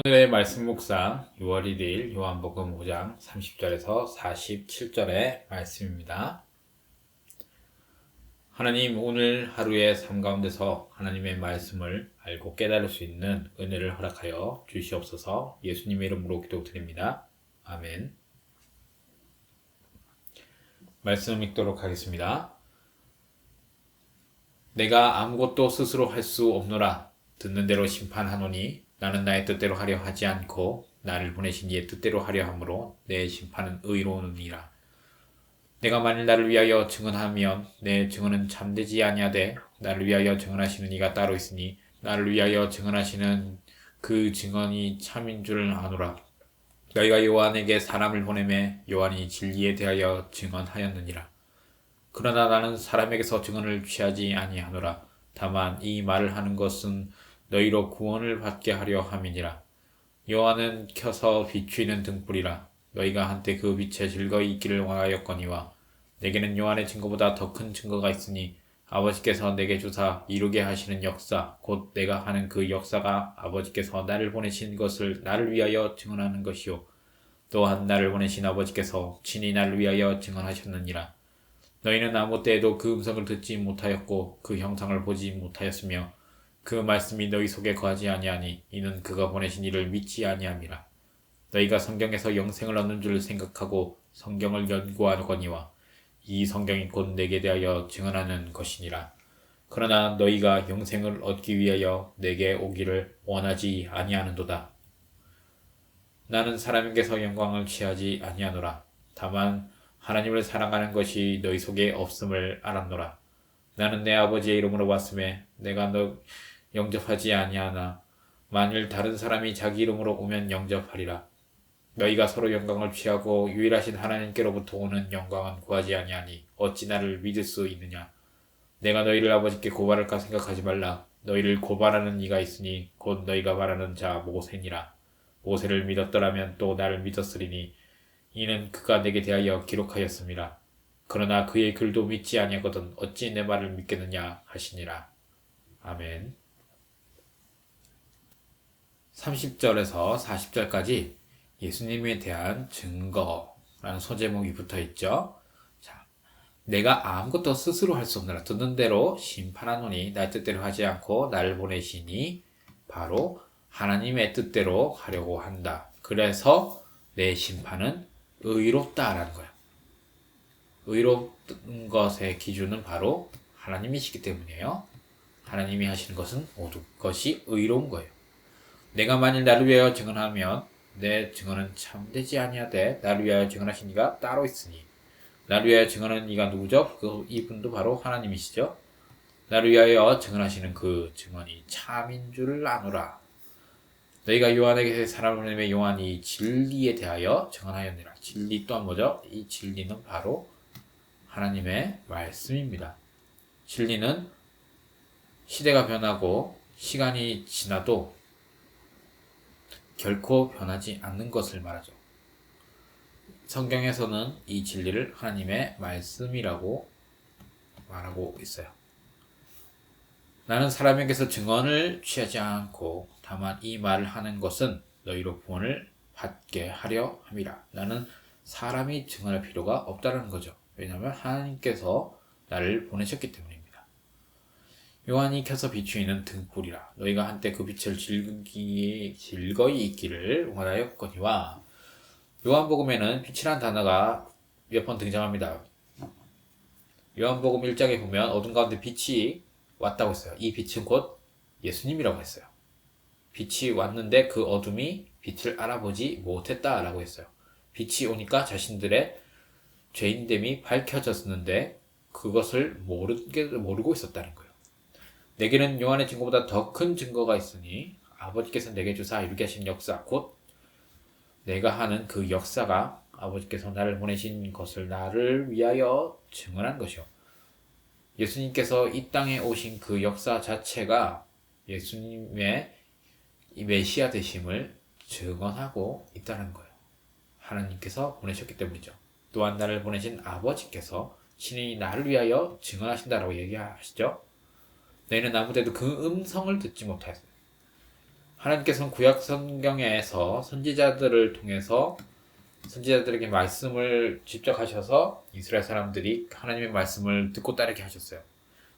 오늘의 말씀 묵상 6월 1일 요한복음 5장 30절에서 47절의 말씀입니다. 하나님, 오늘 하루의 삶 가운데서 하나님의 말씀을 알고 깨달을 수 있는 은혜를 허락하여 주시옵소서. 예수님의 이름으로 기도드립니다. 아멘. 말씀 읽도록 하겠습니다. 내가 아무것도 스스로 할 수 없노라. 듣는 대로 심판하노니 나는 나의 뜻대로 하려 하지 않고 나를 보내신 이의 뜻대로 하려 함으로 내 심판은 의로우니라. 내가 만일 나를 위하여 증언하면 내 증언은 참되지 아니하되 나를 위하여 증언하시는 이가 따로 있으니 나를 위하여 증언하시는 그 증언이 참인 줄 아노라. 너희가 요한에게 사람을 보내매 요한이 진리에 대하여 증언하였느니라. 그러나 나는 사람에게서 증언을 취하지 아니하노라. 다만 이 말을 하는 것은 너희로 구원을 받게 하려 함이니라. 요한은 켜서 비추이는 등불이라. 너희가 한때 그 빛에 즐거이 있기를 원하였거니와 내게는 요한의 증거보다 더 큰 증거가 있으니 아버지께서 내게 주사 이루게 하시는 역사, 곧 내가 하는 그 역사가 아버지께서 나를 보내신 것을 나를 위하여 증언하는 것이요 또한 나를 보내신 아버지께서 친히 나를 위하여 증언하셨느니라. 너희는 아무 때에도 그 음성을 듣지 못하였고 그 형상을 보지 못하였으며 그 말씀이 너희 속에 거하지 아니하니 이는 그가 보내신 이를 믿지 아니함이라. 너희가 성경에서 영생을 얻는 줄 생각하고 성경을 연구하거니와 이 성경이 곧 내게 대하여 증언하는 것이니라. 그러나 너희가 영생을 얻기 위하여 내게 오기를 원하지 아니하는도다. 나는 사람에게서 영광을 취하지 아니하노라. 다만 하나님을 사랑하는 것이 너희 속에 없음을 알았노라. 나는 내 아버지의 이름으로 왔음에 내가 너 영접하지 아니하나 만일 다른 사람이 자기 이름으로 오면 영접하리라. 너희가 서로 영광을 취하고 유일하신 하나님께로부터 오는 영광은 구하지 아니하니 어찌 나를 믿을 수 있느냐. 내가 너희를 아버지께 고발할까 생각하지 말라. 너희를 고발하는 이가 있으니 곧 너희가 말하는 자 모세니라. 모세를 믿었더라면 또 나를 믿었으리니 이는 그가 내게 대하여 기록하였음이라. 그러나 그의 글도 믿지 아니하거든 어찌 내 말을 믿겠느냐 하시니라. 아멘. 30절에서 40절까지 예수님에 대한 증거라는 소제목이 붙어 있죠. 자, 내가 아무것도 스스로 할 수 없느라 듣는 대로 심판하노니 나의 뜻대로 하지 않고 나를 보내시니 바로 하나님의 뜻대로 하려고 한다. 그래서 내 심판은 의롭다라는 거예요. 의로운 것의 기준은 바로 하나님이시기 때문이에요. 하나님이 하시는 것은 모든 것이 의로운 거예요. 내가 만일 나를 위하여 증언하면 내 증언은 참되지 아니하되 나를 위하여 증언하신 이가 따로 있으니 나를 위하여 증언하는 이가 누구죠? 이분도 바로 하나님이시죠. 나를 위하여 증언하시는 그 증언이 참인 줄 아노라. 너희가 요한에게 사람을 보내매 요한이 진리에 대하여 증언하였느라. 진리 또한 뭐죠? 이 진리는 바로 하나님의 말씀입니다. 진리는 시대가 변하고 시간이 지나도 결코 변하지 않는 것을 말하죠. 성경에서는 이 진리를 하나님의 말씀이라고 말하고 있어요. 나는 사람에게서 증언을 취하지 않고 다만 이 말을 하는 것은 너희로 구원을 받게 하려 함이라. 나는 사람이 증언할 필요가 없다는 거죠. 왜냐하면 하나님께서 나를 보내셨기 때문입니다. 요한이 켜서 비추이는 등불이라. 너희가 한때 그 빛을 즐거이 있기를 원하였거니와. 요한복음에는 빛이란 단어가 몇 번 등장합니다. 요한복음 1장에 보면 어둠 가운데 빛이 왔다고 했어요. 이 빛은 곧 예수님이라고 했어요. 빛이 왔는데 그 어둠이 빛을 알아보지 못했다라고 했어요. 빛이 오니까 자신들의 죄인됨이 밝혀졌는데 그것을 모르고 있었다는 거예요. 내게는 요한의 증거보다 더 큰 증거가 있으니 아버지께서 내게 주사 이루게 하신 역사, 곧 내가 하는 그 역사가 아버지께서 나를 보내신 것을 나를 위하여 증언한 것이요. 예수님께서 이 땅에 오신 그 역사 자체가 예수님의 이 메시아 되심을 증언하고 있다는 거예요. 하나님께서 보내셨기 때문이죠. 또한 나를 보내신 아버지께서 친히 나를 위하여 증언하신다라고 얘기하시죠. 너희는 아무 때도 그 음성을 듣지 못하였어요. 하나님께서는 구약 성경에서 선지자들을 통해서 선지자들에게 말씀을 직접 하셔서 이스라엘 사람들이 하나님의 말씀을 듣고 따르게 하셨어요.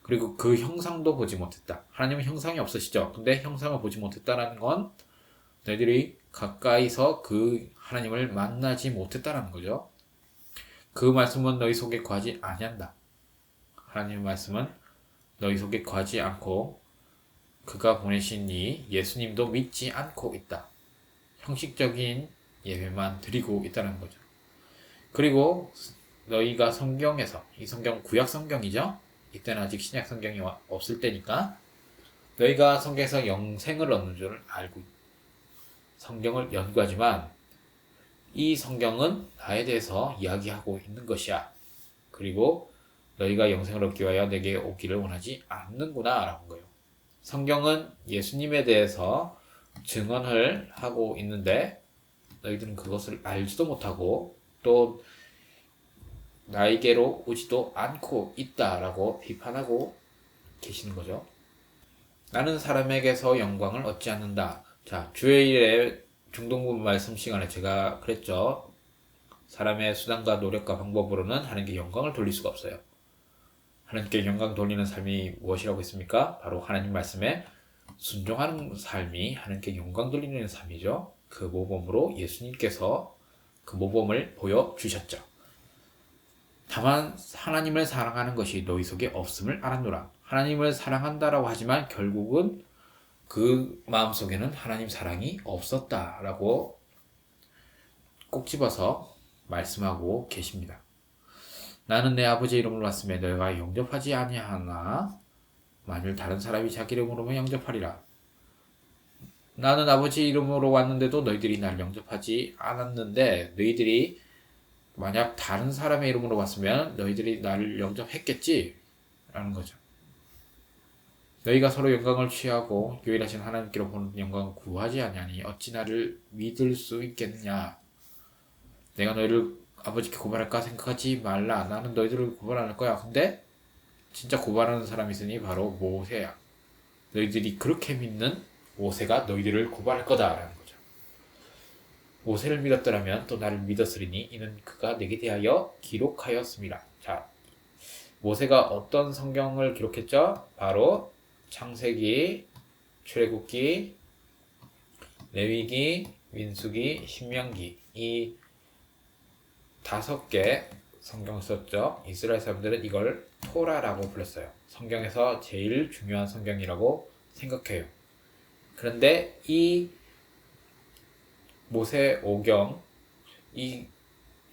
그리고 그 형상도 보지 못했다. 하나님은 형상이 없으시죠. 근데 형상을 보지 못했다라는 건 너희들이 가까이서 그 하나님을 만나지 못했다라는 거죠. 그 말씀은 너희 속에 거하지 아니한다. 하나님의 말씀은 너희 속에 거하지 않고 그가 보내신 이 예수님도 믿지 않고 있다. 형식적인 예배만 드리고 있다는 거죠. 그리고 너희가 성경에서, 이 성경 구약 성경이죠. 이때는 아직 신약 성경이 없을 때니까 너희가 성경에서 영생을 얻는 줄 알고 성경을 연구하지만 이 성경은 나에 대해서 이야기하고 있는 것이야. 그리고 너희가 영생을 얻기 위하여 내게 오기를 원하지 않는구나 라는 거예요. 성경은 예수님에 대해서 증언을 하고 있는데 너희들은 그것을 알지도 못하고 또 나에게로 오지도 않고 있다라고 비판하고 계시는 거죠. 나는 사람에게서 영광을 얻지 않는다. 자, 주일에 중동부 말씀 시간에 제가 그랬죠. 사람의 수단과 노력과 방법으로는 하나님께 영광을 돌릴 수가 없어요. 하나님께 영광 돌리는 삶이 무엇이라고 했습니까? 바로 하나님 말씀에 순종하는 삶이 하나님께 영광 돌리는 삶이죠. 그 모범으로 예수님께서 그 모범을 보여주셨죠. 다만 하나님을 사랑하는 것이 너희 속에 없음을 알았노라. 하나님을 사랑한다라고 하지만 결국은 그 마음속에는 하나님 사랑이 없었다라고 꼭 집어서 말씀하고 계십니다. 나는 내 아버지 이름으로 왔음에 너희가 영접하지 아니하나 만일 다른 사람이 자기 이름으로만 영접하리라. 나는 아버지 이름으로 왔는데도 너희들이 날 영접하지 않았는데 너희들이 만약 다른 사람의 이름으로 왔으면 너희들이 나를 영접했겠지? 라는 거죠. 너희가 서로 영광을 취하고 유일하신 하나님께로 보는 영광을 구하지 아니하니 어찌 나를 믿을 수 있겠느냐. 내가 너희를 아버지께 고발할까 생각하지 말라. 나는 너희들을 고발 안 할 거야. 근데 진짜 고발하는 사람이 있으니 바로 모세야. 너희들이 그렇게 믿는 모세가 너희들을 고발할 거다라는 거죠. 모세를 믿었더라면 또 나를 믿었으리니 이는 그가 내게 대하여 기록하였습니다. 자, 모세가 어떤 성경을 기록했죠? 바로 창세기, 출애굽기, 레위기, 민수기, 신명기 이 5개 성경을 썼죠. 이스라엘 사람들은 이걸 토라라고 불렀어요. 성경에서 제일 중요한 성경이라고 생각해요. 그런데 이 모세오경 이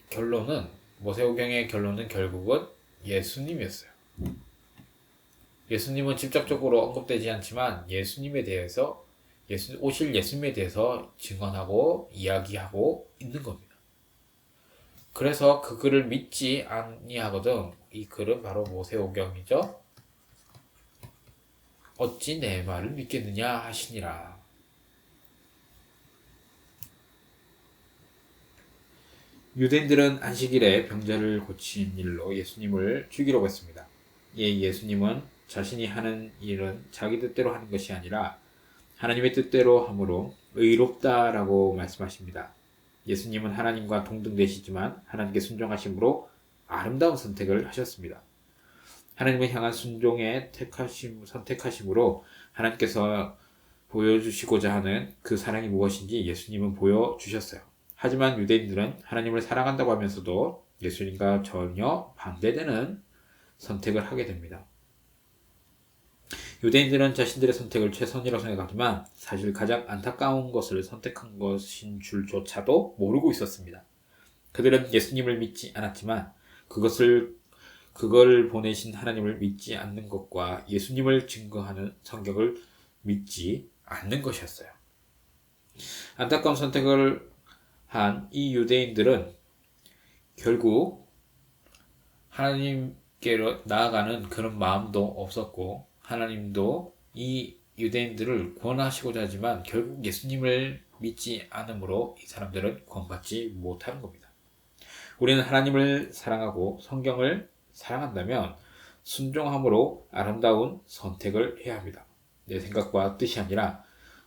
결론은 모세오경의 결론은 결국은 예수님이었어요. 예수님은 직접적으로 언급되지 않지만 예수님에 대해서 오실 예수님에 대해서 증언하고 이야기하고 있는 겁니다. 그래서 그 글을 믿지 아니하거든. 이 글은 바로 모세오경이죠. 어찌 내 말을 믿겠느냐 하시니라. 유대인들은 안식일에 병자를 고친 일로 예수님을 죽이려고 했습니다. 예수님은 자신이 하는 일은 자기 뜻대로 하는 것이 아니라 하나님의 뜻대로 함으로 의롭다라고 말씀하십니다. 예수님은 하나님과 동등되시지만 하나님께 순종하심으로 아름다운 선택을 하셨습니다. 하나님을 향한 순종에 선택하심으로 하나님께서 보여주시고자 하는 그 사랑이 무엇인지 예수님은 보여주셨어요. 하지만 유대인들은 하나님을 사랑한다고 하면서도 예수님과 전혀 반대되는 선택을 하게 됩니다. 유대인들은 자신들의 선택을 최선이라고 생각하지만 사실 가장 안타까운 것을 선택한 것인 줄조차도 모르고 있었습니다. 그들은 예수님을 믿지 않았지만 그걸 보내신 하나님을 믿지 않는 것과 예수님을 증거하는 성경을 믿지 않는 것이었어요. 안타까운 선택을 한 이 유대인들은 결국 하나님께로 나아가는 그런 마음도 없었고 하나님도 이 유대인들을 구원하시고자 하지만 결국 예수님을 믿지 않으므로 이 사람들은 구원받지 못하는 겁니다. 우리는 하나님을 사랑하고 성경을 사랑한다면 순종함으로 아름다운 선택을 해야 합니다. 내 생각과 뜻이 아니라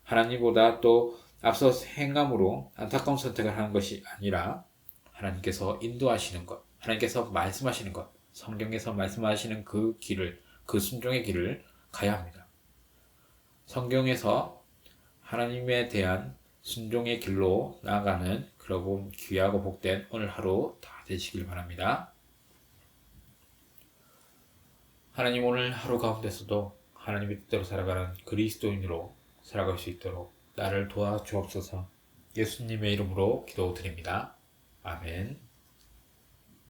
하나님보다 또 앞서 행함으로 안타까운 선택을 하는 것이 아니라 하나님께서 인도하시는 것, 하나님께서 말씀하시는 것, 성경에서 말씀하시는 그 길을, 그 순종의 길을 가야 합니다. 성경에서 하나님에 대한 순종의 길로 나아가는 그러고 귀하고 복된 오늘 하루 다 되시길 바랍니다. 하나님 오늘 하루 가운데서도 하나님의 뜻대로 살아가는 그리스도인으로 살아갈 수 있도록 나를 도와주옵소서. 예수님의 이름으로 기도드립니다. 아멘.